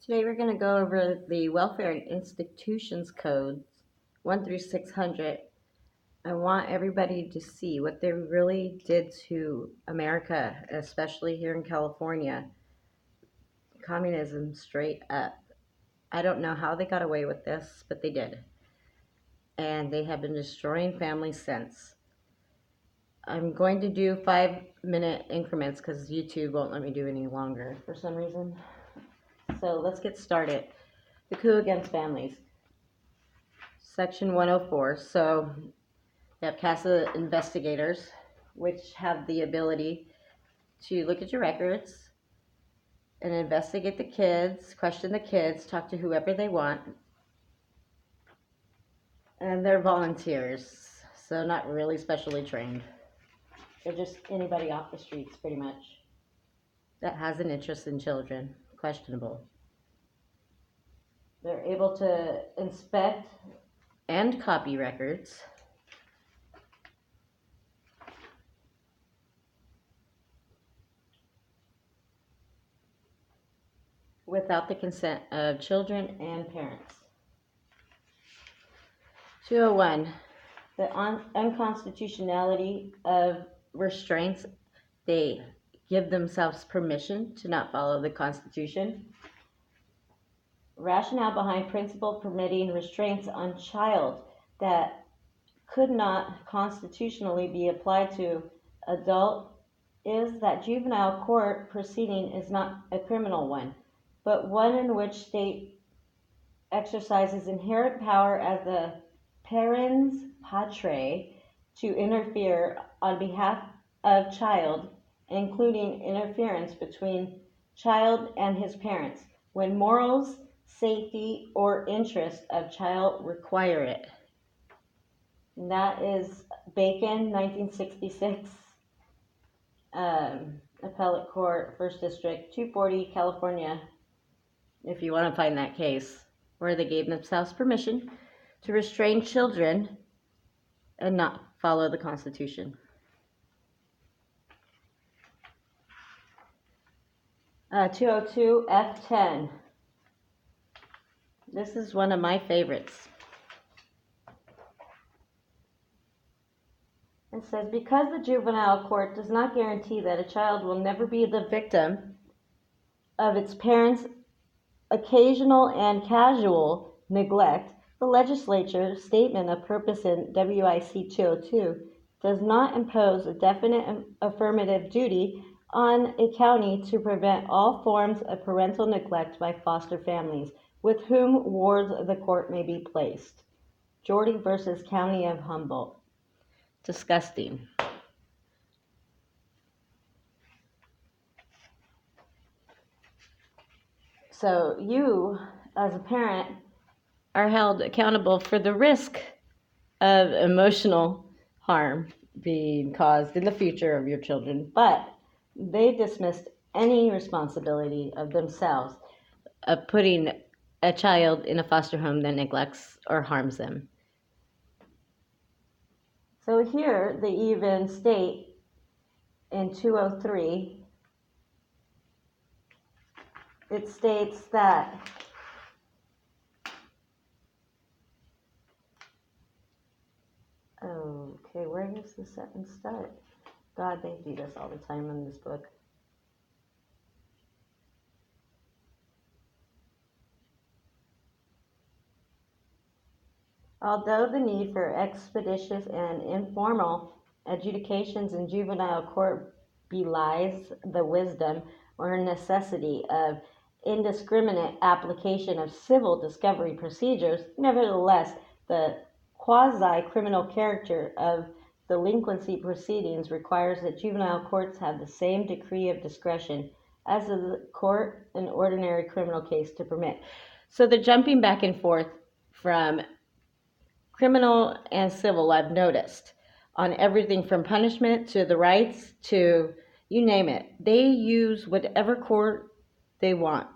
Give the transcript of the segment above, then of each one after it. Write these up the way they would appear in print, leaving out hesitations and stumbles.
Today we're going to go over the Welfare and Institutions Codes 1 through 600. I want everybody to see what they really did to America, especially here in California. Communism straight up. I don't know how they got away with this, but they did. And they have been destroying families since. I'm going to do 5-minute increments because YouTube won't let me do any longer for some reason. So let's get started. The coup against families. Section 104. So you have CASA investigators, which have the ability to look at your records and investigate the kids, question the kids, talk to whoever they want. And they're volunteers, so not really specially trained. They're just anybody off the streets, pretty much, that has an interest in children. Questionable. They're able to inspect and copy records. Without the consent of children and parents. 201. The unconstitutionality of restraints. They give themselves permission to not follow the Constitution. Rationale behind principle permitting restraints on child that could not constitutionally be applied to adult is that juvenile court proceeding is not a criminal one, but one in which state exercises inherent power as the parens patriae to interfere on behalf of child, including interference between child and his parents, when morals, safety, or interest of child require it. And that is Bacon, 1966, Appellate Court, 1st District, 240, California, if you want to find that case, where they gave themselves permission to restrain children and not follow the Constitution. 202 F10. This is one of my favorites. It says, because the juvenile court does not guarantee that a child will never be the victim of its parents' occasional and casual neglect, the legislature's statement of purpose in WIC 202 does not impose a definite affirmative duty on a county to prevent all forms of parental neglect by foster families with whom wards of the court may be placed. Jordy versus County of Humboldt. Disgusting. So you, as a parent, are held accountable for the risk of emotional harm being caused in the future of your children, but they dismissed any responsibility of themselves of putting a child in a foster home that neglects or harms them. So here they even state in 203, it states that okay, where does the sentence start? God, they do this all the time in this book. Although the need for expeditious and informal adjudications in juvenile court belies the wisdom or necessity of indiscriminate application of civil discovery procedures, nevertheless, the quasi-criminal character of delinquency proceedings requires that juvenile courts have the same degree of discretion as the court in ordinary criminal case to permit. So they're jumping back and forth from criminal and civil, I've noticed, on everything from punishment to the rights to you name it. They use whatever court they want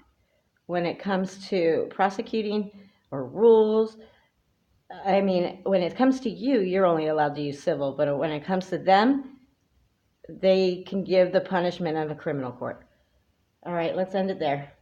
when it comes to prosecuting or rules. I mean, when it comes to you, you're only allowed to use civil, but when it comes to them, they can give the punishment of a criminal court. All right, let's end it there.